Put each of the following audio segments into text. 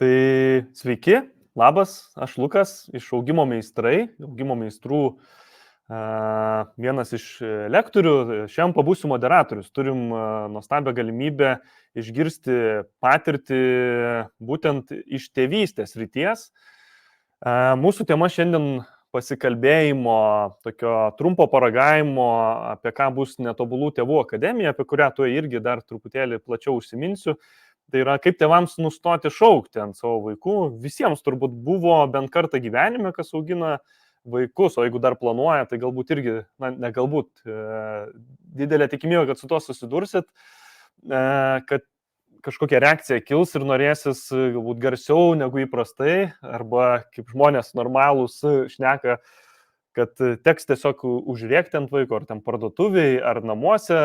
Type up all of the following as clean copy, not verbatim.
Tai sveiki, labas, aš Lukas iš Augimo meistrai, Augimo meistrų vienas iš lektorių. Šiandien pabūsiu moderatorius. Turim nuostabią galimybę išgirsti patirtį būtent iš tėvystės ryties. Mūsų tema šiandien pasikalbėjimo, tokio trumpo paragavimo, apie ką bus Netobulų tėvų akademija, apie kurią tu irgi dar truputėlį plačiau užsiminsiu. Tai yra, kaip tėvams nustoti šaukti ant savo vaikų. Visiems turbūt buvo bent kartą gyvenime, kas augina vaikus, o jeigu dar planuoja, tai galbūt irgi, ne galbūt, didelė tikimybė, kad su tuo susidursit, kad kažkokia reakcija kils ir norėsis galbūt garsiau negu įprastai, arba kaip žmonės normalūs šneka, kad teks tiesiog užrėkti ant vaiko, ar ten parduotuviai, ar namuose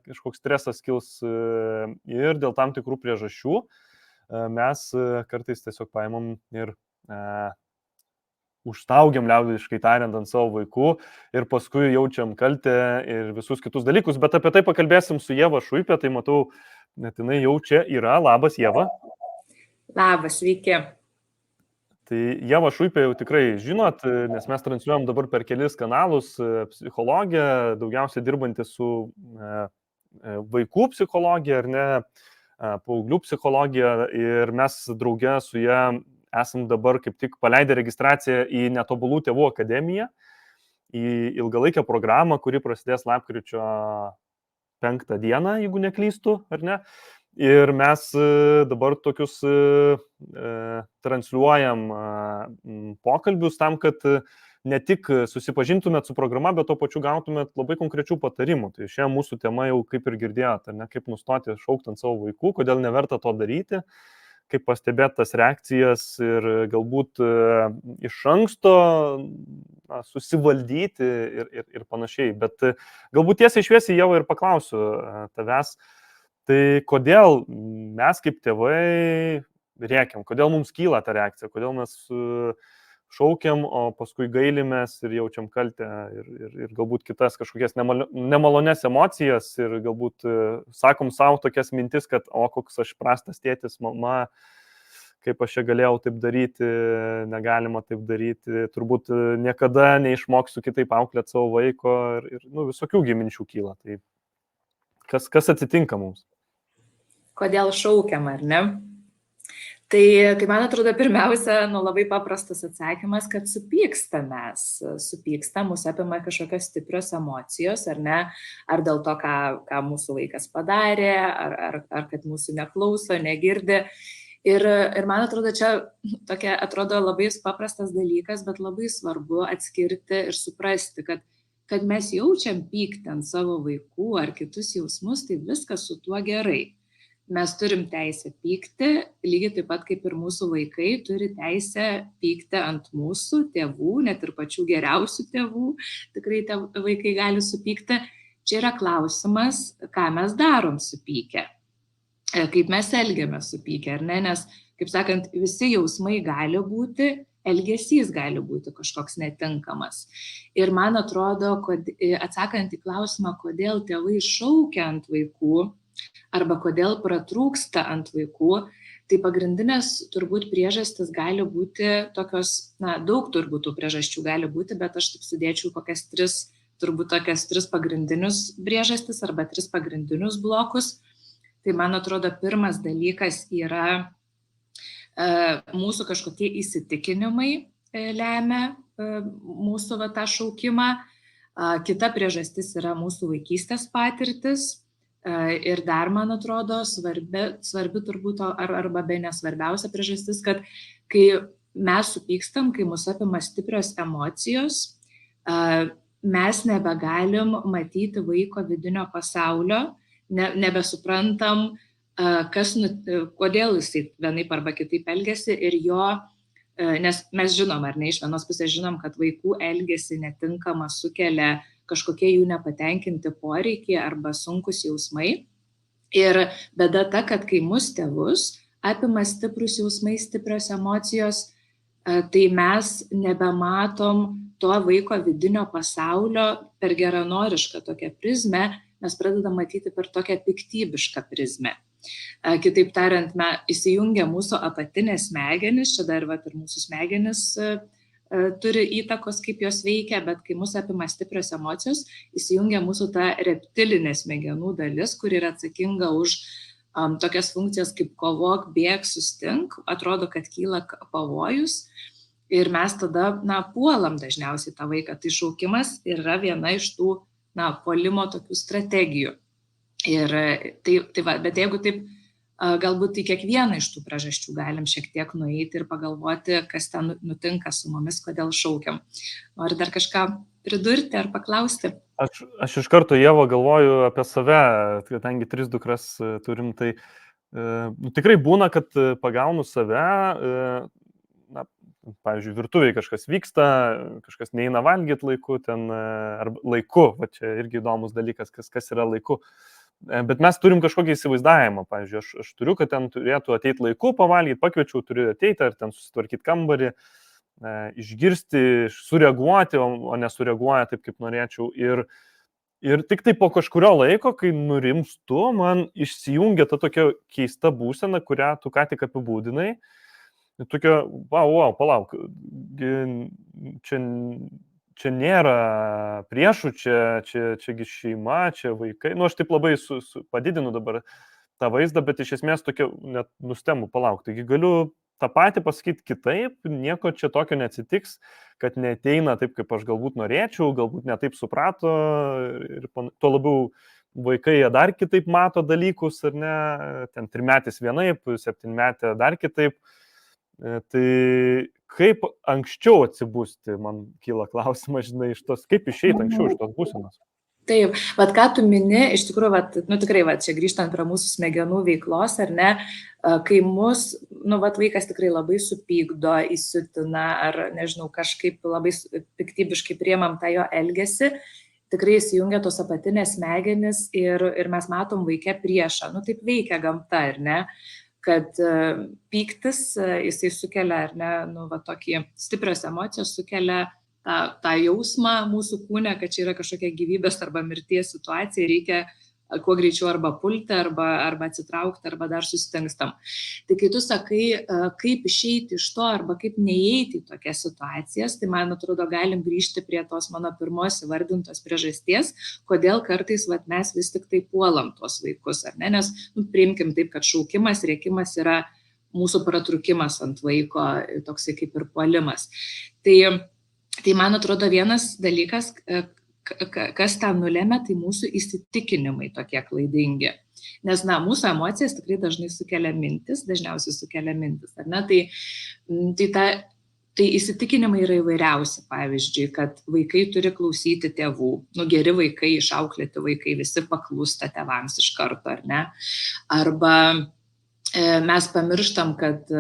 kažkoks stresas kils ir dėl tam tikrų priežasčių mes kartais tiesiog paimam ir užstaugiam, liaudiškai tariant, ant savo vaikų ir paskui jaučiam kaltę ir visus kitus dalykus. Bet apie tai pakalbėsim su Ieva Šuipė, tai matau, net jinai jau čia yra. Labas, Ieva. Labas, sveiki. Tai Ieva Šuipė jau tikrai žinot, nes mes transliuojam dabar per kelis kanalus, psichologija, daugiausiai dirbanti su vaikų psichologija, ar ne, paauglių psichologija, ir mes drauge su ją esam dabar kaip tik paleidę registraciją į Netobulų tėvų akademiją, į ilgalaikę programą, kuri prasidės lapkričio 5 dieną, jeigu neklystu, ar ne. Ir mes dabar tokius transliuojam pokalbius tam, kad ne tik susipažintumėt su programa, bet to pačiu gautumėt labai konkrečių patarimų. Tai šiandien mūsų tema jau kaip ir girdėjot, ne, kaip nustoti šaukti ant savo vaikų, kodėl neverta to daryti, kaip pastebėti tas reakcijas ir galbūt iš anksto susivaldyti ir panašiai. Bet galbūt tiesiai šviesiai Ieva ir paklausiu tavęs, tai kodėl mes kaip tėvai rėkiam, kodėl mums kyla ta reakcija, kodėl mes šaukiam, o paskui gailimės ir jaučiam kaltę ir galbūt kitas kažkokias nemalonias emocijas ir galbūt sakom savo tokias mintis, kad koks aš prastas tėtis, mama, kaip aš čia galėjau taip daryti, negalima taip daryti, turbūt niekada neišmoksiu kitaip auklėti savo vaiko ir visokių minčių kyla. Tai kas atsitinka mums? Kodėl šaukiam, ar ne? Tai man atrodo, pirmiausia, labai paprastas atsakymas, kad supyksta mes. Supyksta, mūsų apima kažkokios stiprios emocijos, ar ne? Ar dėl to, ką mūsų vaikas padarė, ar kad mūsų neklauso, negirdi. Ir man atrodo, čia tokia atrodo labai paprastas dalykas, bet labai svarbu atskirti ir suprasti, kad mes jaučiam pyktį ant savo vaikų ar kitus jausmus, tai viskas su tuo gerai. Mes turim teisę pykti, lygiai taip pat kaip ir mūsų vaikai turi teisę pykti ant mūsų tėvų, net ir pačių geriausių tėvų, tikrai vaikai gali supykti. Čia yra klausimas, ką mes darom supykę, kaip mes elgiamės supykę, ar ne, nes, kaip sakant, visi jausmai gali būti, elgesys gali būti kažkoks netinkamas. Ir man atrodo, kad atsakant į klausimą, kodėl tėvai šaukia ant vaikų, arba kodėl pratrūksta ant vaikų, tai pagrindinės turbūt priežastis gali būti tokios, daug turbūt tų priežasčių gali būti, bet aš taip sudėčiau kokias tris pagrindinius priežastis arba 3 pagrindinius blokus. Tai man atrodo, pirmas dalykas yra mūsų kažkokie įsitikinimai lemia mūsų tą šaukimą. Kita priežastis yra mūsų vaikystės patirtis. Ir dar, man atrodo, svarbi turbūt, arba be nesvarbiausia priežastis, kad kai mes supykstam, kai mus apima stiprios emocijos, mes nebegalim matyti vaiko vidinio pasaulio, nebesuprantam, kodėl jisai vienaip arba kitaip elgiasi ir nes mes žinom, ar ne, iš vienos pusės žinom, kad vaikų elgesį netinkamą sukelia kažkokie jų nepatenkinti poreikiai arba sunkus jausmai. Ir bėda ta, kad kai mus tėvus apima stiprus jausmai, stiprios emocijos, tai mes nebematom to vaiko vidinio pasaulio per geranorišką tokią prizmę, mes pradedam matyti per tokią piktybišką prizmę. Kitaip tariant, įsijungia mūsų apatinės smegenys, čia dar ir mūsų smegenys turi įtakos, kaip jos veikia, bet kai mūsų apima stiprios emocijos, įsijungia mūsų ta reptilinė smegenų dalis, kuri yra atsakinga už tokias funkcijas kaip kovok, bėk, sustink, atrodo, kad kyla pavojus ir mes tada, puolam dažniausiai tą vaiką. Tai šaukimas yra viena iš tų, puolimo tokių strategijų. Ir bet jeigu taip, galbūt į kiekvieną iš tų priežasčių galim šiek tiek nueiti ir pagalvoti, kas ten nutinka su mumis, kodėl šaukiam. Nori dar kažką pridurti ar paklausti? Aš iš karto, Ieva, galvoju apie save, kadangi 3 dukras turim, tai tikrai būna, kad pagaunu save, pavyzdžiui, virtuviai kažkas vyksta, kažkas neina valgyti laiku, ar laiku, va čia irgi įdomus dalykas, kas yra laiku. Bet mes turim kažkokį įsivaizdavimą, pavyzdžiui, aš turiu, kad ten turėtų ateiti laiku pavalgyti, pakviečiau, turiu ateiti ar ten susitvarkyti kambarį, išgirsti, sureaguoti, o nesureaguoja taip, kaip norėčiau. Ir tik tai po kažkurio laiko, kai nurimstu, man išsijungia ta tokia keista būsena, kurią tu ką tik apibūdinai. Tokia, palauk, čia nėra priešų, čiagi šeima, čia vaikai. Aš taip labai padidinu dabar tą vaizdą, bet iš esmės tokia net nustembu, palauk. Taigi galiu tą patį pasakyti kitaip, nieko čia tokio neatsitiks, kad neateina taip, kaip aš galbūt norėčiau, galbūt ne taip suprato. Ir tuo labiau vaikai dar kitaip mato dalykus, ar ne, ten 3-metis vienaip, 7-metė dar kitaip. Tai kaip anksčiau atsibusti, man kyla klausimas, žinai, kaip išeiti anksčiau iš tos būsenos. Taip, ką tu mini, iš tikrųjų, tikrai, čia grįžtant prie mūsų smegenų veiklos, ar ne, kai mus, vaikas tikrai labai supykdo, įsiutina, ar, nežinau, kažkaip labai piktybiškai priemam tą jo elgesį, tikrai įsijungia tos apatinės smegenys ir mes matom vaike priešą. Taip veikia gamta, ar ne? Kad pyktis, jisai sukelia, ar ne, tokį stiprios emocijos sukelia tą jausmą mūsų kūne, kad čia yra kažkokia gyvybės arba mirties situacija, reikia kuo greičiau arba pulti, arba atsitraukti, arba dar susitingstam. Tai kai tu sakai, kaip išeiti iš to, arba kaip neįeiti į tokias situacijas, tai man atrodo, galim grįžti prie tos mano pirmos įvardintos priežasties, kodėl kartais mes vis tik tai puolam tuos vaikus, ar ne? Nes priimkim taip, kad šaukimas, rėkimas yra mūsų pratrukimas ant vaiko, toksai kaip ir puolimas. Tai man atrodo, vienas dalykas, kas tą nulėmė, tai mūsų įsitikinimai tokie klaidingi. Nes, mūsų emocijas tikrai dažnai dažniausiai sukelia mintis, ar ne? Tai įsitikinimai yra įvairiausi, pavyzdžiui, kad vaikai turi klausyti tėvų, geri vaikai, išauklėti vaikai, visi paklūsta tėvams iš karto, ar ne? Arba mes pamirštam, kad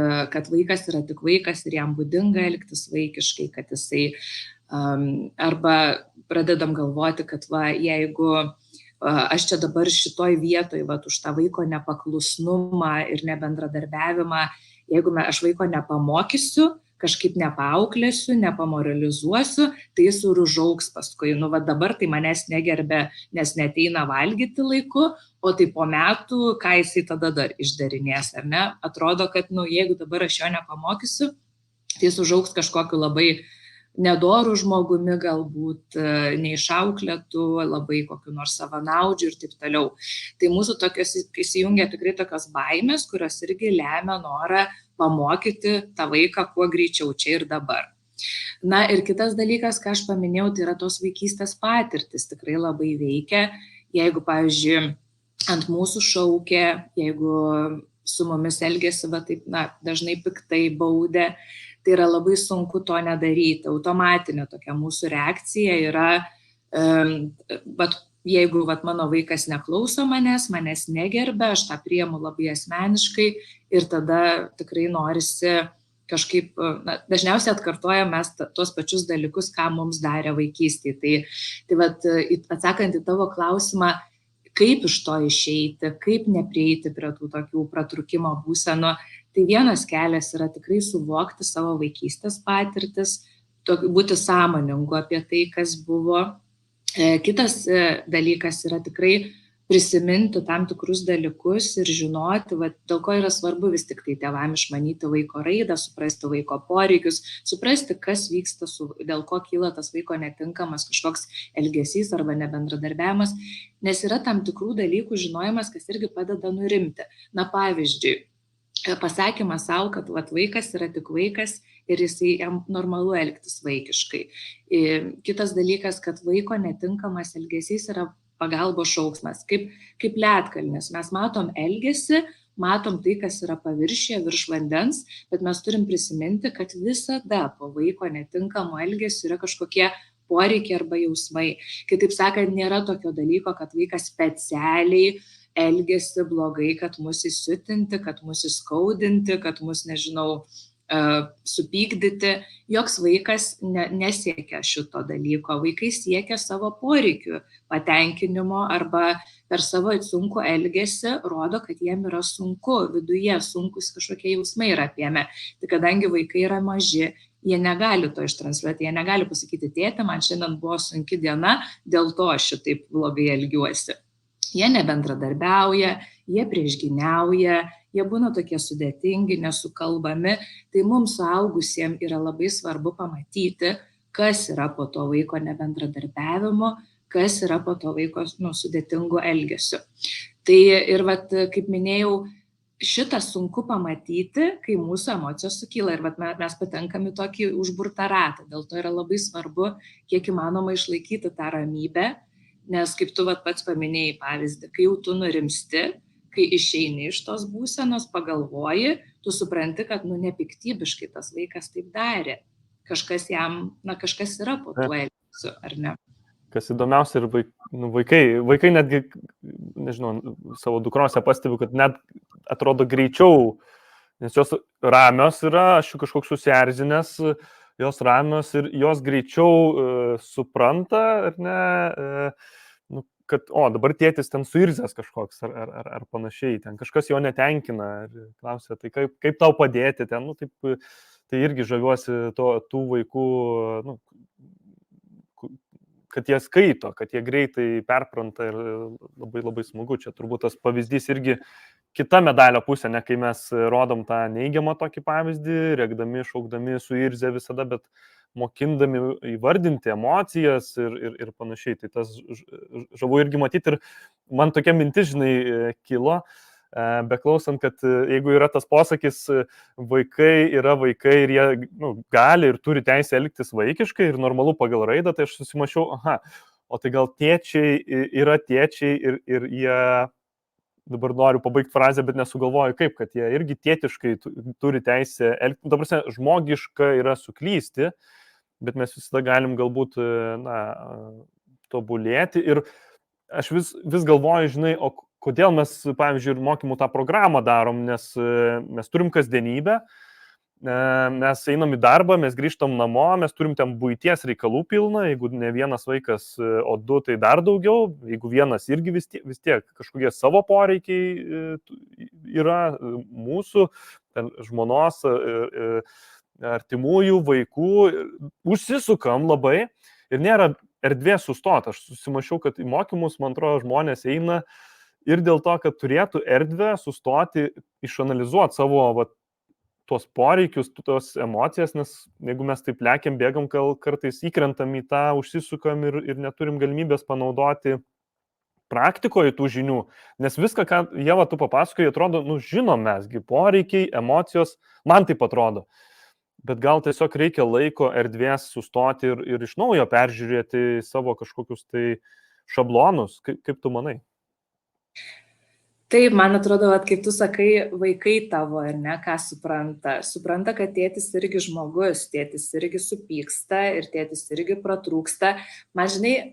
vaikas yra tik vaikas ir jam būdinga elgtis vaikiškai, kad jisai arba pradedam galvoti, kad jeigu aš čia dabar šitoj vietoj, už tą vaiko nepaklusnumą ir nebendradarbiavimą, jeigu aš vaiko nepamokysiu, kažkaip nepaauklėsiu, nepamoralizuosiu, tai jis ir užaugs paskui. Dabar tai manęs negerbė, nes neateina valgyti laiku, o tai po metų, ką jisai tada dar išdarinės, ar ne? Atrodo, kad jeigu dabar aš jo nepamokysiu, tai jis užaugs kažkokiu labai nedorų žmogumi, galbūt neišauklėtų, labai kokiu nors savanaudžiu ir taip toliau. Tai mūsų tokios įsijungia tikrai tokios baimės, kurios irgi lemia norą pamokyti tą vaiką kuo greičiau čia ir dabar. Ir kitas dalykas, ką aš paminėjau, tai yra tos vaikystės patirtis, tikrai labai veikia. Jeigu, pavyzdžiui, ant mūsų šaukė, jeigu su mumis elgėsi, dažnai piktai baudė, tai yra labai sunku to nedaryti. Automatinė tokia mūsų reakcija yra, jeigu mano vaikas neklauso manęs negerbia, aš tą priimu labai asmeniškai ir tada tikrai norisi kažkaip, dažniausiai atkartojam mes tuos pačius dalykus, ką mums darė vaikystėje. Tai atsakant į tavo klausimą, kaip iš to išeiti, kaip neprieiti prie tų tokių pratrūkimo būsenų, tai vienas kelias yra tikrai suvokti savo vaikystės patirtis, būti sąmoningu apie tai, kas buvo. Kitas dalykas yra tikrai prisiminti tam tikrus dalykus ir žinoti, dėl ko yra svarbu vis tik tai tėvam išmanyti vaiko raidą, suprasti vaiko poreikius, suprasti, kas vyksta, dėl ko kyla tas vaiko netinkamas kažkoks elgesys arba nebendradarbiavimas, nes yra tam tikrų dalykų žinojimas, kas irgi padeda nurimti. Na, pavyzdžiui, pasakymas savo, kad vaikas yra tik vaikas ir jam normalu elgtis vaikiškai. Kitas dalykas, kad vaiko netinkamas elgesys yra pagalbos šauksmas, kaip ledkalnis. Mes matom elgesį, matom tai, kas yra paviršyje, virš vandens, bet mes turim prisiminti, kad visada po vaiko netinkamo elgesio yra kažkokie poreikiai arba jausmai. Kitaip sakant, nėra tokio dalyko, kad vaikas specialiai elgesi blogai, kad mus įsiutinti, kad mus įskaudinti, kad mus, nežinau, supykdyti. Joks vaikas nesiekia šito dalyko. Vaikai siekia savo poreikių patenkinimo arba per savo sunkų elgesį rodo, kad jiem yra sunku, viduje sunkus kažkokie jausmai yra apėmę. Tai kadangi vaikai yra maži, jie negali to ištransliuoti, jie negali pasakyti, tėti, man šiandien buvo sunki diena, dėl to aš šitaip blogai elgiuosi. Jie nebendradarbiauja, jie priešgyniauja, jie būna tokie sudėtingi, nesukalbami. Tai mums suaugusiems yra labai svarbu pamatyti, kas yra po to vaiko nebendradarbiavimo, kas yra po to vaiko sudėtingo elgesio. Tai ir kaip minėjau, šitą sunku pamatyti, kai mūsų emocijos sukyla ir mes patenkam į tokį užburtą ratą. Dėl to yra labai svarbu, kiek įmanoma išlaikyti tą ramybę. Nes kaip tu pats paminėjai pavyzdį, kai jau tu nurimsti, kai išeini iš tos būsenos, pagalvoji, tu supranti, kad nepiktybiškai tas vaikas taip darė. Kažkas kažkas yra po tuo elgesiu, ar ne? Kas įdomiausia, ir vaikai netgi, nežinau, savo dukrose pastebiu, kad net atrodo greičiau, nes jos ramios yra, aš kažkoks susierzinęs, jos ramios ir jos greičiau supranta, ar ne, kad, dabar tėtis ten suirzęs kažkoks ar panašiai, ten kažkas jo netenkina ir klausia, tai kaip tau padėti ten, tai irgi žaviuosi tų vaikų, kad jie skaito, kad jie greitai perpranta ir labai labai smagu. Čia turbūt tas pavyzdys irgi kita medalio pusė, ne kai mes rodom tą neigiamą tokį pavyzdį, rėkdami, šaukdami, suirzę visada, bet mokindami įvardinti emocijas ir panašiai. Tai tas žavu irgi matyti ir man tokia mintis, kilo, beklausant, kad jeigu yra tas posakis, vaikai yra vaikai ir jie gali ir turi teisę elgtis vaikiškai ir normalu pagal raidą, tai aš susimašiau, o tai gal tėčiai yra tėčiai ir jie, dabar noriu pabaigti frazę, bet nesugalvoju kaip, kad jie irgi tėtiškai turi teisę elgtis, ta prasme, žmogiška yra suklysti, bet mes visada galim galbūt, tobulėti ir aš vis galvoju, o kodėl mes, pavyzdžiui, ir mokymų tą programą darom, nes mes turim kasdienybę, mes einam į darbą, mes grįžtam namo, mes turim ten buities reikalų pilną, jeigu ne vienas vaikas, o du, tai dar daugiau, jeigu vienas irgi vis tiek kažkokie savo poreikiai yra mūsų, ten žmonos, artimųjų, vaikų, užsisukam labai ir nėra erdvės sustoti. Aš susimašiau, kad į mokymus, man atrodo, žmonės eina ir dėl to, kad turėtų erdvę sustoti, išanalizuoti savo tuos poreikius, tos emocijas, nes jeigu mes taip lekiam, bėgam, kartais įkrentam į tą, užsisukam ir neturim galimybės panaudoti praktikoje tų žinių, nes viską, ką Ieva tu papasakoji, atrodo, žinom mesgi, poreikiai, emocijos, man taip atrodo. Bet gal tiesiog reikia laiko, erdvės sustoti ir iš naujo peržiūrėti savo kažkokius tai šablonus. Kaip tu manai? Taip, man atrodo, kaip tu sakai, vaikai tavo ir ne, ką supranta. Supranta, kad tėtis irgi žmogus, tėtis irgi supyksta ir tėtis irgi pratrūksta. Man,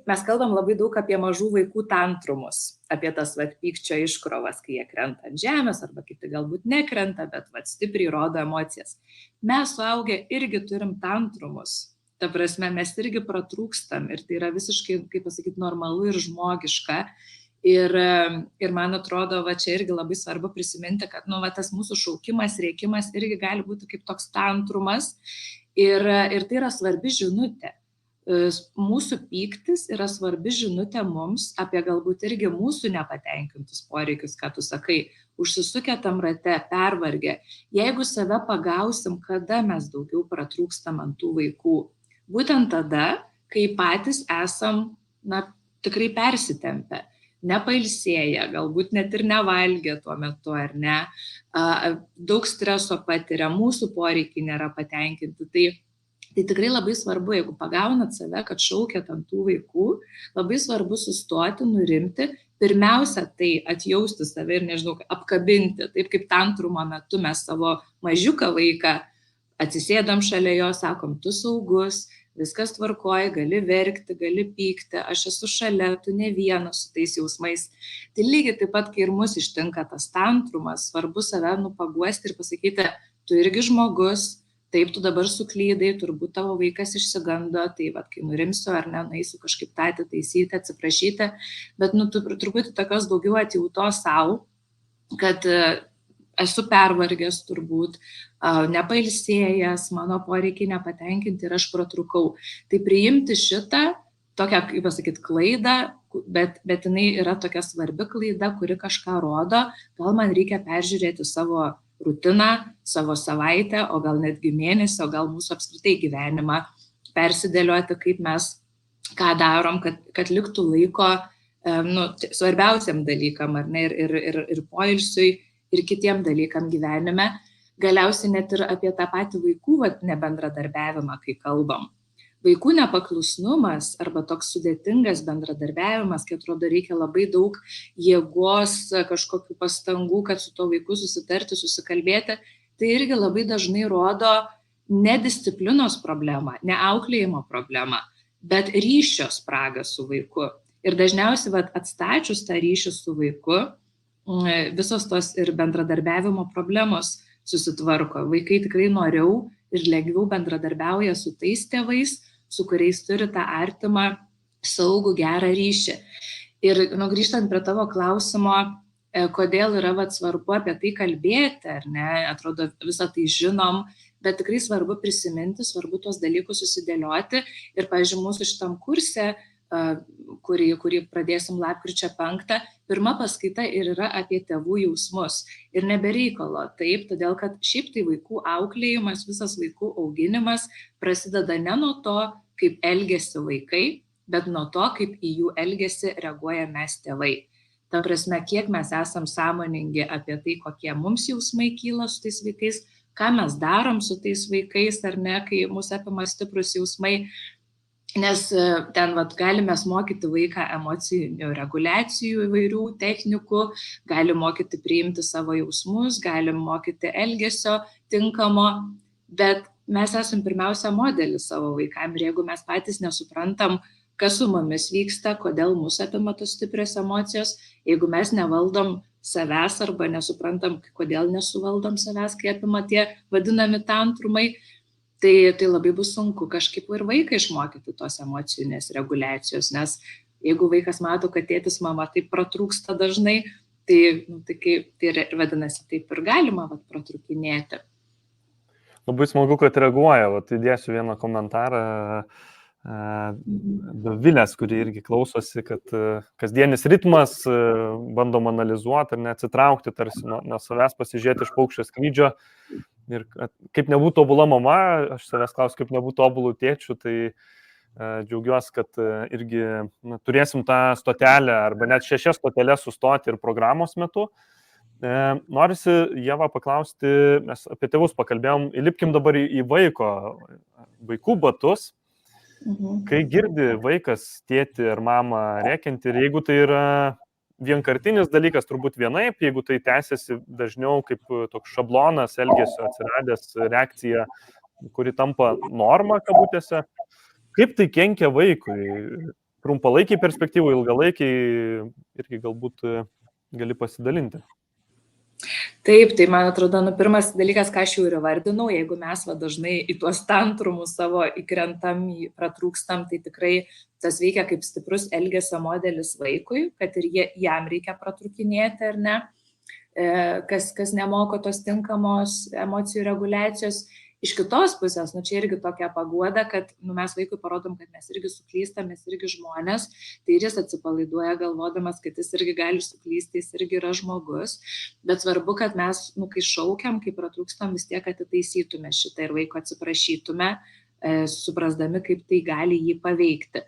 mes kalbam labai daug apie mažų vaikų tantrumus, apie tas pykčio iškrovas, kai jie krenta ant žemės arba kiti galbūt nekrenta, bet stipriai rodo emocijas. Mes suaugę irgi turim tantrumus. Ta prasme, mes irgi pratrūkstam ir tai yra visiškai, kaip pasakyti, normalu ir žmogiška. Ir man atrodo, čia irgi labai svarbu prisiminti, kad tas mūsų šaukimas, rėkimas irgi gali būti kaip toks tantrumas. Ir tai yra svarbi žinutė. mūsų pyktis yra svarbi žinutė mums apie galbūt irgi mūsų nepatenkintus poreikius, ką tu sakai, užsisukę tam rate, pervargę. Jeigu save pagausim, kada mes daugiau pratrūkstam ant tų vaikų, būtent tada, kai patys esam, tikrai persitempę, nepailsėję, galbūt net ir nevalgę tuo metu, ar ne, daug streso patiria, mūsų poreikiai nėra patenkinti. Tai tikrai labai svarbu, jeigu pagaunat save, kad šaukiat ant tų vaikų, labai svarbu sustoti, nurimti, pirmiausia tai atjausti save ir, nežinau, apkabinti, taip kaip tantrumo metu mes savo mažiuką vaiką atsisėdam šalia jo, sakom, tu saugus, viskas tvarkoja, gali verkti, gali pykti, aš esu šalia, tu ne vienas su tais jausmais. Tai lygiai taip pat, kai ir mus ištinka tas tantrumas, svarbu save paguosti ir pasakyti, tu irgi žmogus, taip, tu dabar suklydai, turbūt tavo vaikas išsigando, tai kai nurimsiu ar ne, nueisiu kažkaip tą atitaisyti, atsiprašyti, bet truputį tokios daugiau atjautos savo, kad esu pervargęs turbūt, nepailsėjęs, mano poreikiai nepatenkinti ir aš pratrūkau. Tai priimti šitą, tokią, kaip pasakyti, klaidą, bet jinai yra tokia svarbi klaida, kuri kažką rodo, gal man reikia peržiūrėti savo rutiną, savo savaitę, o gal netgi mėnesį, o gal mūsų apskritai gyvenimą persidėlioti, kaip mes ką darom, kad liktų laiko svarbiausiam dalykam, ar ne, ir poilsiui, ir kitiem dalykam gyvenime. Galiausiai net ir apie tą patį vaikų nebendradarbiavimą, kai kalbam. Vaikų nepaklusnumas arba toks sudėtingas bendradarbiavimas, kai atrodo reikia labai daug jėgos, kažkokių pastangų, kad su to vaiku susitarti, susikalbėti, tai irgi labai dažnai rodo ne disciplinos problemą, ne auklėjimo problemą, bet ryšio spragą su vaiku. Ir dažniausiai atstačius tą ryšį su vaiku, visos tos ir bendradarbiavimo problemos susitvarko. Vaikai tikrai noriau ir lengviau bendradarbiauja su tais tėvais, su kuriais turi tą artimą, saugų, gerą ryšį. Ir grįžtant prie tavo klausimo, kodėl yra svarbu apie tai kalbėti, ar ne, atrodo visą tai žinom, bet tikrai svarbu prisiminti, svarbu tuos dalykus susidėlioti. Ir, pavyzdžiui, mūsų šitam kurse, kurį pradėsim lapkričio 5, pirma paskaita ir yra apie tėvų jausmus. Ir nebereikalo, taip, todėl kad šiaip tai vaikų auklėjimas, visas vaikų auginimas prasideda ne nuo to, kaip elgiasi vaikai, bet nuo to, kaip į jų elgesį reaguoja mes tėvai. Ta prasme, kiek mes esam sąmoningi apie tai, kokie mums jausmai kyla su tais vaikais, ką mes darom su tais vaikais, ar ne, kai mūsų apima stiprus jausmai. Nes ten galime mokyti vaiką emocinių reguliacijų įvairių technikų, galim mokyti priimti savo jausmus, galim mokyti elgesio tinkamo, bet mes esam pirmiausia modelis savo vaikam ir jeigu mes patys nesuprantam, kas su mumis vyksta, kodėl mūsų apima tos stiprios emocijos, jeigu mes nevaldom savęs arba nesuprantam, kodėl nesuvaldom savęs, kai apima tie vadinami tantrumai, tai labai bus sunku kažkaip ir vaiką išmokyti tos emocinės reguliacijos, nes jeigu vaikas mato, kad tėtis, mama taip pratrūksta dažnai, tai vadinasi, taip ir galima pratrūkinėti. Labai smagu, kad reaguoja. Įdėsiu vieną komentarą Vilės, kuri irgi klausosi, kad kasdienis ritmas, bandom analizuoti ir neatsitraukti tarsi nuo savęs, pasižiūrėti iš paukščio skrydžio. Ir kaip nebūtų tobula mama, aš savęs klausiu, kaip nebūtų tobulų tėčių, tai džiaugiuosi, kad irgi turėsim tą stotelę arba net 6 stotelės sustoti ir programos metu. Norisi, Ieva, paklausti, mes apie tėvus pakalbėjom, įlipkim dabar į vaikų batus. Kai girdi vaikas tėtį ar mamą rėkiantį, ir jeigu tai yra vienkartinis dalykas, turbūt vienaip, jeigu tai tęsiasi dažniau kaip toks šablonas elgesio atsiradęs reakcija, kuri tampa norma kabutėse, kaip tai kenkia vaikui? Trumpalaikiai perspektyvai, ilgalaikiai irgi galbūt gali pasidalinti. Taip, tai man atrodo, pirmas dalykas, ką aš jau ir įvardinau, jeigu mes dažnai į tuos tantrumus savo įkrentam, pratrūkstam, tai tikrai tas veikia kaip stiprus elgesio modelis vaikui, kad ir jam reikia pratrūkinėti, ar ne, kas nemoko tos tinkamos emocijų reguliacijos. Iš kitos pusės, čia irgi tokia paguoda, kad mes vaikui parodom, kad mes irgi suklystam, mes irgi žmonės, tai ir jis atsipalaiduoja galvodamas, kad jis irgi gali suklysti, jis irgi yra žmogus, bet svarbu, kad mes, kai šaukiam, kai pratrūkstam, vis tiek atitaisytume šitą ir vaiko atsiprašytume, suprasdami, kaip tai gali jį paveikti.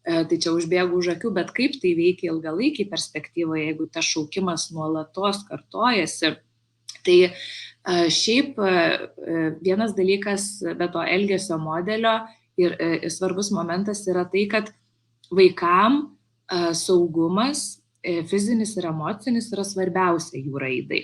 Tai čia užbėgu už akių, bet kaip tai veikia ilgalaikiai perspektyvoje, jeigu tas šaukimas nuolatos kartojasi. Tai šiaip vienas dalykas be to elgesio modelio ir svarbus momentas yra tai, kad vaikam saugumas, fizinis ir emocinis yra svarbiausia jų raidai.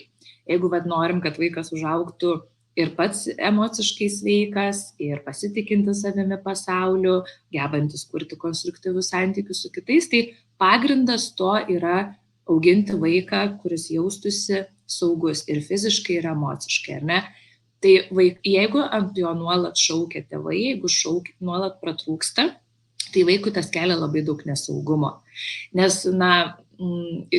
Jeigu norim, kad vaikas užaugtų ir pats emociškai sveikas, ir pasitikintis savimi pasauliu, gebantis kurti konstruktyvius santykius su kitais, tai pagrindas to yra auginti vaiką, kuris jaustųsi saugus ir fiziškai, ir emociškai, ar ne? Tai jeigu ant jo nuolat šaukia tėvai, jeigu nuolat pratrūksta, tai vaikui tas kelia labai daug nesaugumo. Nes,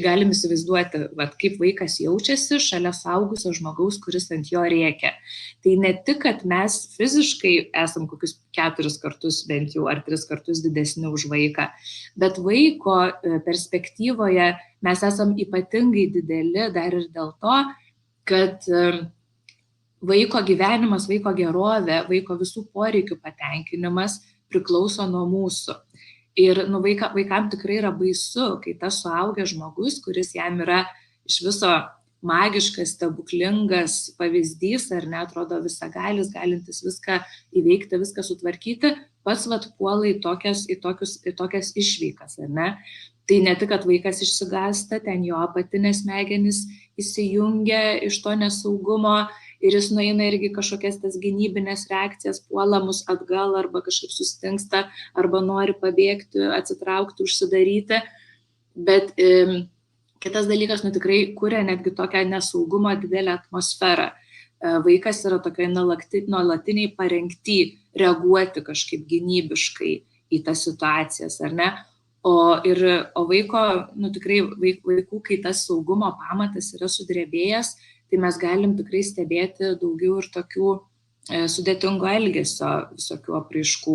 galim įsivaizduoti, kaip vaikas jaučiasi šalia saugusio žmogaus, kuris ant jo rėkia. Tai ne tik, kad mes fiziškai esam kokius 4 kartus bent jau ar 3 kartus didesni už vaiką, bet vaiko perspektyvoje mes esam ypatingai dideli dar ir dėl to, kad vaiko gyvenimas, vaiko gerovė, vaiko visų poreikių patenkinimas priklauso nuo mūsų. Ir vaikam tikrai yra baisu, kai tas suaugęs žmogus, kuris jam yra iš viso magiškas, stebuklingas pavyzdys, ar ne, atrodo visagalis, galintis viską įveikti, viską sutvarkyti, pats puola į tokias išvykas, ar ne. Tai ne tik, kad vaikas išsigąsta, ten jo apatinės smegenys įsijungia iš to nesaugumo ir jis nueina irgi kažkokias tas gynybinės reakcijas, puola mus atgal arba kažkaip sustingsta, arba nori pabėgti, atsitraukti, užsidaryti. Bet kitas dalykas, tikrai kuria netgi tokią nesaugumo didelę atmosferą. Vaikas yra tokiai nuolatiniai parengti reaguoti kažkaip gynybiškai į tas situacijas, ar ne? O vaiko, tikrai vaikų, kai tas saugumo pamatas yra sudrebėjęs, tai mes galim tikrai stebėti daugiau ir tokių sudėtingo elgesio visokių apraiškų.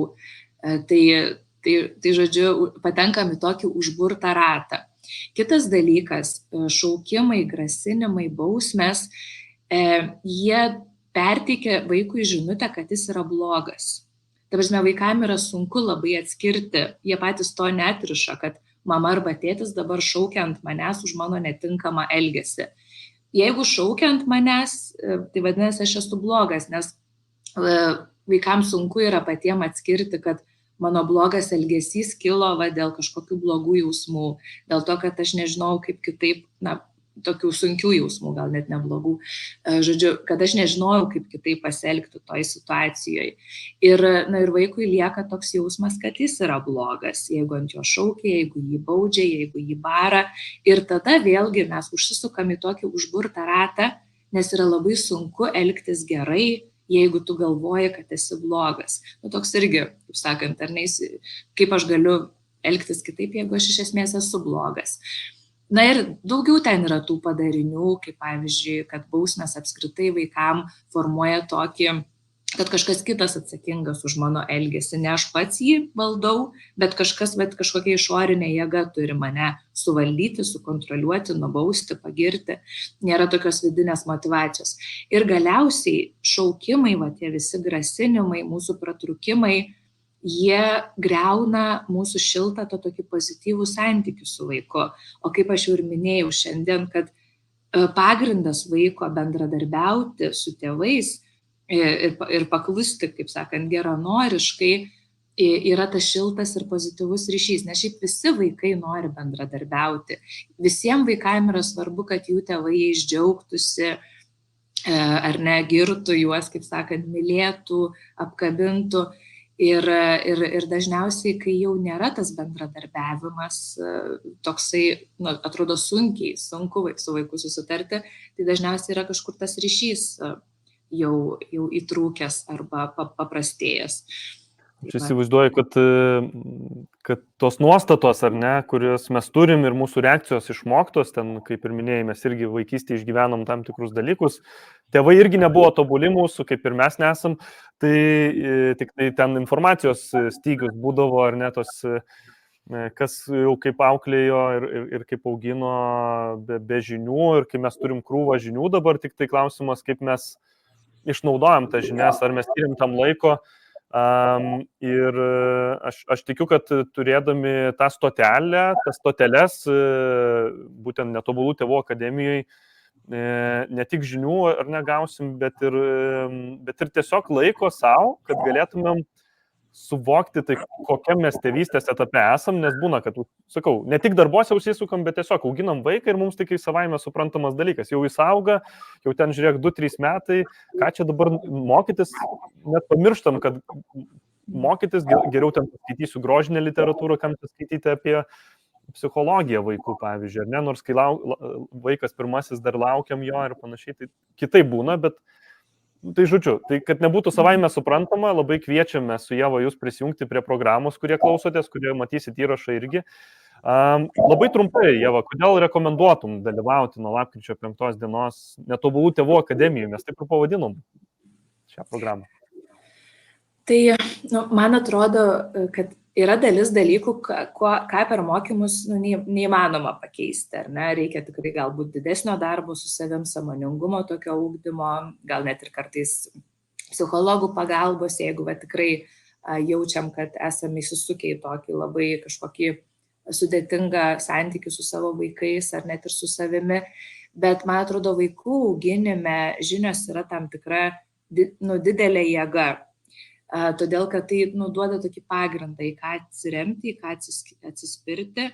Tai žodžiu, patenkam į tokį užburtą ratą. Kitas dalykas, šaukimai, grasinimai, bausmės, jie perteikia vaikui žinutę, kad jis yra blogas. Ta prasme, vaikam yra sunku labai atskirti, jie patys to neatriša, kad mama arba tėtis dabar šaukia ant manęs už mano netinkamą elgesį. Jeigu šaukia ant manęs, tai vadinasi, aš esu blogas, nes vaikams sunku yra patiems atskirti, kad mano blogas elgesys kilo dėl kažkokių blogų jausmų, dėl to, kad aš nežinau kaip kitaip, tokių sunkių jausmų, gal net neblogų, žodžiu, kad aš nežinojau, kaip kitaip pasielgti toj situacijoje. Ir vaikui lieka toks jausmas, kad jis yra blogas, jeigu ant jo šaukia, jeigu jį baudžia, jeigu jį bara. Ir tada vėlgi mes užsisukam į tokį užburtą ratą, nes yra labai sunku elgtis gerai, jeigu tu galvoji, kad esi blogas. Toks irgi, kaip sakant, ar ne, kaip aš galiu elgtis kitaip, jeigu aš iš esmės esu blogas. Ir daugiau ten yra tų padarinių, kaip pavyzdžiui, kad bausmės apskritai vaikam formuoja tokį, kad kažkas kitas atsakingas už mano elgesį. Ne aš pats jį valdau, bet kažkokia išorinė jėga turi mane suvaldyti, sukontroliuoti, nubausti, pagirti. Nėra tokios vidinės motyvacijos. Ir galiausiai šaukimai, tie visi grasinimai, mūsų pratrūkimai, jie greuna mūsų šiltą tokį pozityvų santykių su vaiku. O kaip aš jau ir minėjau šiandien, kad pagrindas vaiko bendradarbiauti su tėvais ir paklusti, kaip sakant, geranoriškai, yra tas šiltas ir pozityvus ryšys. Nes šiaip visi vaikai nori bendradarbiauti. Visiems vaikams yra svarbu, kad jų tėvai jais džiaugtųsi, ar ne, girtų juos, kaip sakant, mylėtų, apkabintų. Ir dažniausiai, kai jau nėra tas bendradarbiavimas, toksai, atrodo sunku su vaiku susitarti, tai dažniausiai yra kažkur tas ryšys jau įtrūkęs arba paprastėjęs. Aš įsivaizduoju, kad tos nuostatos, ar ne, kurias mes turim ir mūsų reakcijos išmoktos, ten, kaip ir minėjai, mes irgi vaikystėje išgyvenom tam tikrus dalykus, tėvai irgi nebuvo tobuli mūsų, kaip ir mes nesam, tai tik tai ten informacijos stygius būdavo, ar ne, tos, kas jau kaip auklėjo ir kaip augino be žinių, ir kai mes turim krūvą žinių dabar, tik tai klausimas, kaip mes išnaudojam tas žinias, ar mes skiriam tam laiko. Ir aš tikiu, kad turėdami tą stotelę, tas stoteles, būtent Netobulų tėvų akademijoje, ne tik žinių ar negausim, bet ir tiesiog laiko savo, kad galėtumėm suvokti, tai kokiam mes tėvystės etape esam, nes būna, kad, sakau, ne tik darbuose užsisukam, bet tiesiog auginam vaiką ir mums tik savaime suprantamas dalykas. Jau jis auga, jau ten žiūrėk 2-3 metai, ką čia dabar mokytis, net pamirštam, kad mokytis geriau ten skaitysiu grožinę literatūrą, kam skaityti apie psichologiją vaikų, pavyzdžiui, ar ne, nors kai vaikas pirmasis dar laukiam jo ir panašiai, tai kitaip būna, bet tai žodžiu, tai kad nebūtų savaime suprantama, labai kviečiame su Ieva jūs prisijungti prie programos, kurie klausotės, kurie matysit įrašą irgi. Labai trumpai, Ieva, kodėl rekomenduotum dalyvauti nuo lapkričio 5 dienos Netobulų tėvų akademijoje, mes taip ir pavadinom šią programą? Tai man atrodo, kad yra dalis dalykų, ką per mokymus neįmanoma pakeisti, ar ne? Reikia tikrai galbūt didesnio darbo su savim, sąmoningumo tokio ugdymo, gal net ir kartais psichologų pagalbos, jeigu tikrai jaučiam, kad esame įsisukę į tokį labai kažkokį sudėtingą santykį su savo vaikais ar net ir su savimi. Bet man atrodo, vaikų auginime žinios yra tam tikra didelė jėga. Todėl, kad tai duoda tokį pagrindą, į ką atsiremti, į ką atsispirti.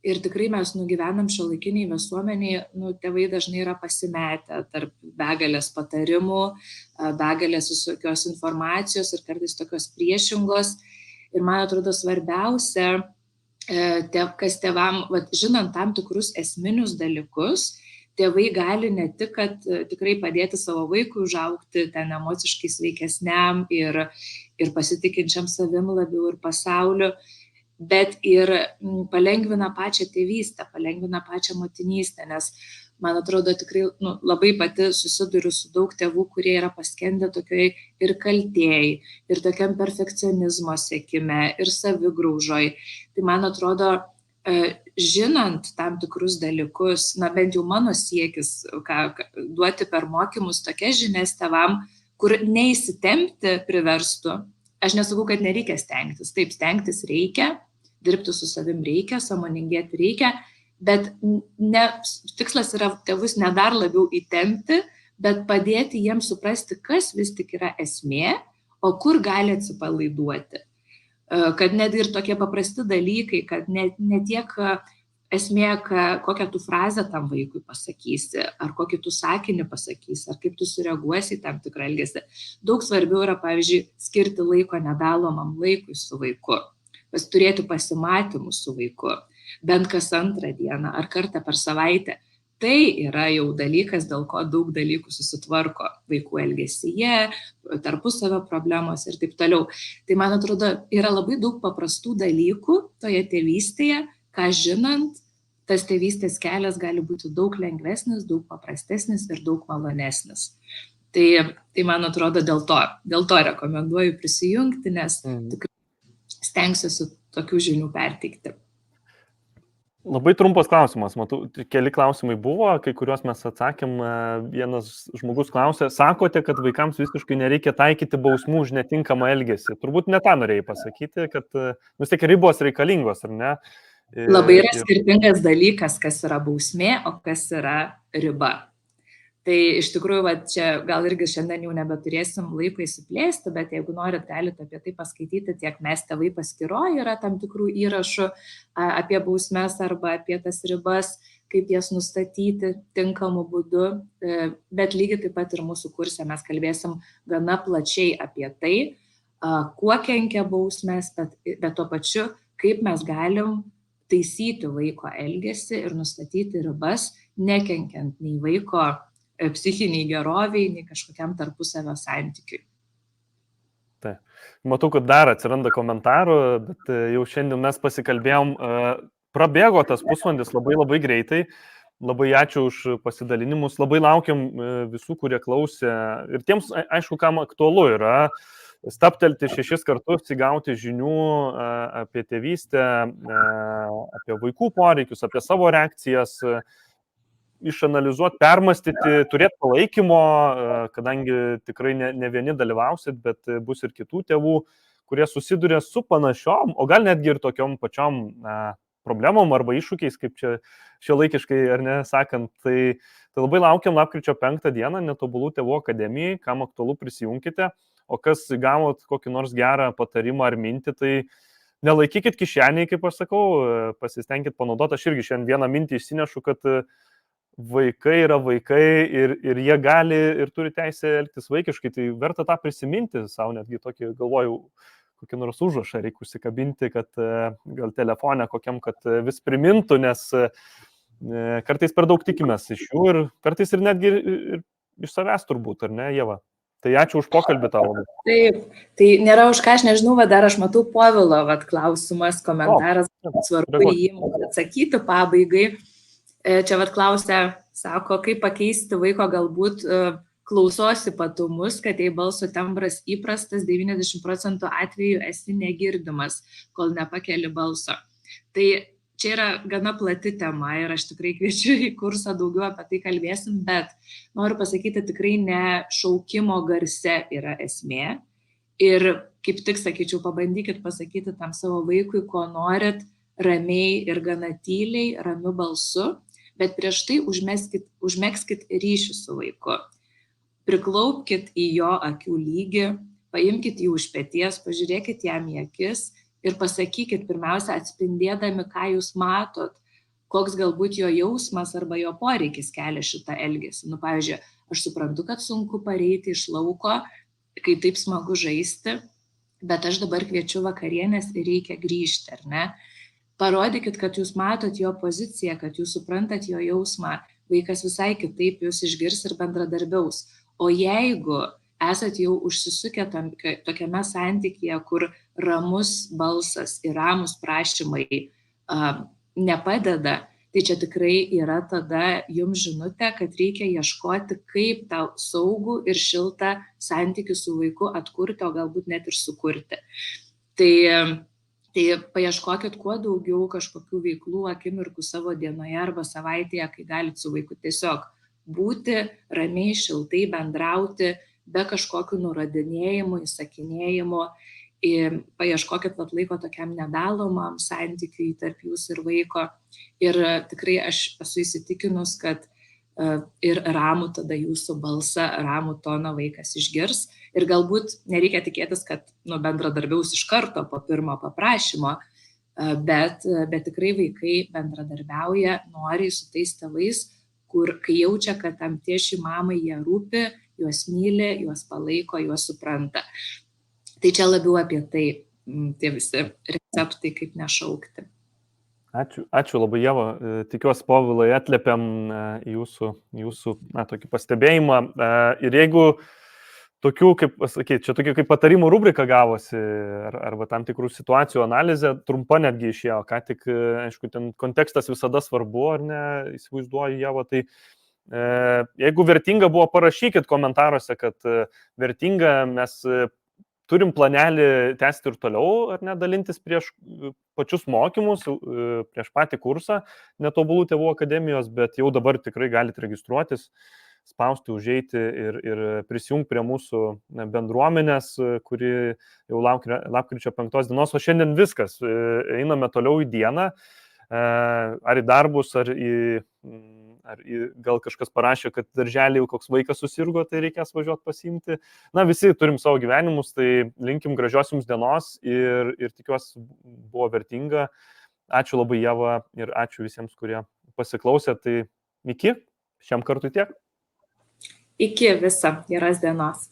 Ir tikrai mes gyvenam šiuolaikiniai visuomeniai, tėvai dažnai yra pasimetę tarp begalės patarimų, begalės visokios informacijos ir kartais tokios priešingos. Ir man atrodo svarbiausia, kas tėvam, žinant tam tikrus esminius dalykus, tėvai gali ne tik, kad tikrai padėti savo vaikui užaugti ten emociškai sveikesniam ir pasitikinčiam savim labiau ir pasauliu, bet ir palengvina pačią tėvystę, palengvina pačią motinystę, nes man atrodo tikrai labai pati susiduriu su daug tėvų, kurie yra paskendę tokioj ir kaltėjai, ir tokiam perfekcionizmo siekime, ir savigraužoj. Tai man atrodo, žinant tam tikrus dalykus, bent jau mano siekis, duoti per mokymus tokias žinias tėvam, kur neįsitempti priverstų. Aš nesakau, kad nereikia stengtis. Taip, stengtis reikia, dirbti su savim reikia, sąmoningėti reikia, bet tikslas yra tėvus ne dar labiau įtempti, bet padėti jiems suprasti, kas vis tik yra esmė, o kur gali atsipalaiduoti. Kad net ir tokie paprasti dalykai, kad ne tiek esmė, kokią tu frazę tam vaikui pasakysi, ar kokį tu sakinį pasakysi, ar kaip tu sureaguosi į tam tikrą elgesį. Daug svarbiau yra, pavyzdžiui, skirti laiko nedalomam laikui su vaiku, turėti pasimatymus su vaiku, bent kas antrą dieną ar kartą per savaitę. Tai yra jau dalykas, dėl ko daug dalykų susitvarko vaikų elgesyje, tarpusavio problemos ir taip toliau. Tai man atrodo, yra labai daug paprastų dalykų toje tėvystėje, ką žinant, tas tėvystės kelias gali būti daug lengvesnis, daug paprastesnis ir daug malonesnis. Tai man atrodo, dėl to rekomenduoju prisijungti, nes tikrai stengsiuosi tokių žinių perteikti. Labai trumpas klausimas, matau, keli klausimai buvo, kai kuriuos mes atsakėm, vienas žmogus klausė, sakote, kad vaikams visiškai nereikia taikyti bausmų už netinkamą elgesį. Turbūt ne tą norėjai pasakyti, kad vis tiek ribos reikalingos, ar ne? Labai yra skirtingas dalykas, kas yra bausmė, o kas yra riba. Tai iš tikrųjų, čia gal irgi šiandien jau nebeturėsim laiko įsiplėsti, bet jeigu norit, galite apie tai paskaityti, tiek Mes tėvai paskyroje yra tam tikrų įrašų apie bausmes arba apie tas ribas, kaip jas nustatyti tinkamu būdu, bet lygiai taip pat ir mūsų kurse mes kalbėsim gana plačiai apie tai, kuo kenkia bausmės, bet tuo pačiu, kaip mes galim taisyti vaiko elgesį ir nustatyti ribas, nekenkiant nei vaiko psichiniai geroviai, nei kažkokiam tarpusavio santykiui. Tai. Matau, kad dar atsiranda komentarų, bet jau šiandien mes pasikalbėjom, prabėgo tas pusvalandis labai greitai. Labai ačiū už pasidalinimus, labai laukiam visų, kurie klausė. Ir tiems, aišku, kam aktualu yra staptelti 6 kartus, įgauti žinių apie tėvystę, apie vaikų poreikius, apie savo reakcijas, išanalizuoti, permastyti, turėti palaikymo, kadangi tikrai ne vieni dalyvausit, bet bus ir kitų tėvų, kurie susiduria su panašiom, o gal netgi ir tokiom pačiom problemom arba iššūkiais, kaip čia šiuolaikiškai, ar ne, sakant. Tai labai laukiam lapkričio 5 dieną Netobulų tėvų akademijai, kam aktualu prisijunkite, o kas gavot kokį nors gerą patarimą ar mintį, tai nelaikykit kišeniai, kaip aš sakau, pasistengkit panaudoti. Aš irgi šiandien vieną mintį išsinešu, kad vaikai yra vaikai ir jie gali ir turi teisę elgtis vaikiškai, tai verta tą prisiminti savo, netgi tokį, galvoju, kokį nors užrašą reikia užsikabinti, kad gal telefone kokiam, kad vis primintų, nes kartais per daug tikimės iš jų ir kartais ir netgi ir iš savęs turbūt, ar ne, Ieva? Tai ačiū už pokalbį tavo. Taip, tai nėra už ką, aš nežinau, dar aš matau Povilo klausimas, komentaras, svarbu jį atsakyti pabaigai. Čia klausia, sako, kaip pakeisti vaiko galbūt klausos ypatumus, kad jei balso tembras įprastas, 90% atveju esi negirdimas, kol nepakeli balso. Tai čia yra gana plati tema ir aš tikrai kviečiu į kursą, daugiau apie tai kalbėsim, bet noriu pasakyti, tikrai ne šaukimo garse yra esmė. Ir kaip tik sakyčiau, pabandykit pasakyti tam savo vaikui, ko norit, ramiai ir gana tyliai, ramiu balsu, bet prieš tai užmegskit ryšį su vaiku. Priklaupkit į jo akių lygį, paimkit jį už peties, pažiūrėkit jam į akis ir pasakykit, pirmiausia, atspindėdami, ką jūs matot, koks galbūt jo jausmas arba jo poreikis kelia šitą elgesį. Pavyzdžiui, aš suprantu, kad sunku pareiti iš lauko, kai taip smagu žaisti, bet aš dabar kviečiu vakarienės ir reikia grįžti, ar ne? Parodykit, kad jūs matot jo poziciją, kad jūs suprantat jo jausmą, vaikas visai kitaip jūs išgirs ir bendradarbiaus. O jeigu esat jau užsisukę tokiame santykyje, kur ramus balsas ir ramus prašymai nepadeda, tai čia tikrai yra tada jums žinutė, kad reikia ieškoti, kaip tą saugų ir šiltą santykių su vaiku atkurti, o galbūt net ir sukurti. Tai paieškokit kuo daugiau kažkokių veiklų, akimirkų savo dienoje arba savaitėje, kai galit su vaiku tiesiog būti, ramiai, šiltai bendrauti, be kažkokių nurodinėjimų, įsakinėjimų. Paieškokit laiko tokiam nedalomam santykiui tarp jūsų ir vaiko. Ir tikrai aš esu įsitikinus, kad ir ramų tada jūsų balsą, ramų toną vaikas išgirs. Ir galbūt nereikia tikėtis, kad bendradarbiaus iš karto po pirmo paprašymo, bet tikrai vaikai bendradarbiauja noriai su tais tėvais, kur kai jaučia, kad tam tėčiui mamai jie rūpi, juos myli, juos palaiko, juos supranta. Tai čia labiau apie tai, tie visi receptai, kaip nešaukti. Ačiū labai, Ieva. Tikiuosi, Povilai, atliepiam jūsų tokį pastebėjimą. Ir jeigu tokių, kaip pasakyti, čia tokia kaip patarimų rubrika gavosi, arba tam tikrų situacijų analizė, trumpa netgi išėjo, ką tik, aišku, ten kontekstas visada svarbu, ar ne, įsivaizduoju, Ieva, tai jeigu vertinga buvo, parašykit komentaruose, kad vertinga, mes turim planelį tęsti ir toliau, ar ne, dalintis prieš pačius mokymus, prieš patį kursą Netobulų tėvų akademijos, bet jau dabar tikrai galite registruotis, spausti, užeiti ir prisijungti prie mūsų bendruomenės, kuri jau lapkričio 5 dienos, o šiandien viskas. Einame toliau į dieną, ar į darbus, ar gal kažkas parašė, kad darželį jau koks vaikas susirgo, tai reikės važiuoti pasiimti. Visi turim savo gyvenimus, tai linkim gražios jums dienos ir tikiuosi buvo vertinga. Ačiū labai, Ieva, ir ačiū visiems, kurie pasiklausė. Tai iki, šiam kartui tiek. Iki, visą geros dienos.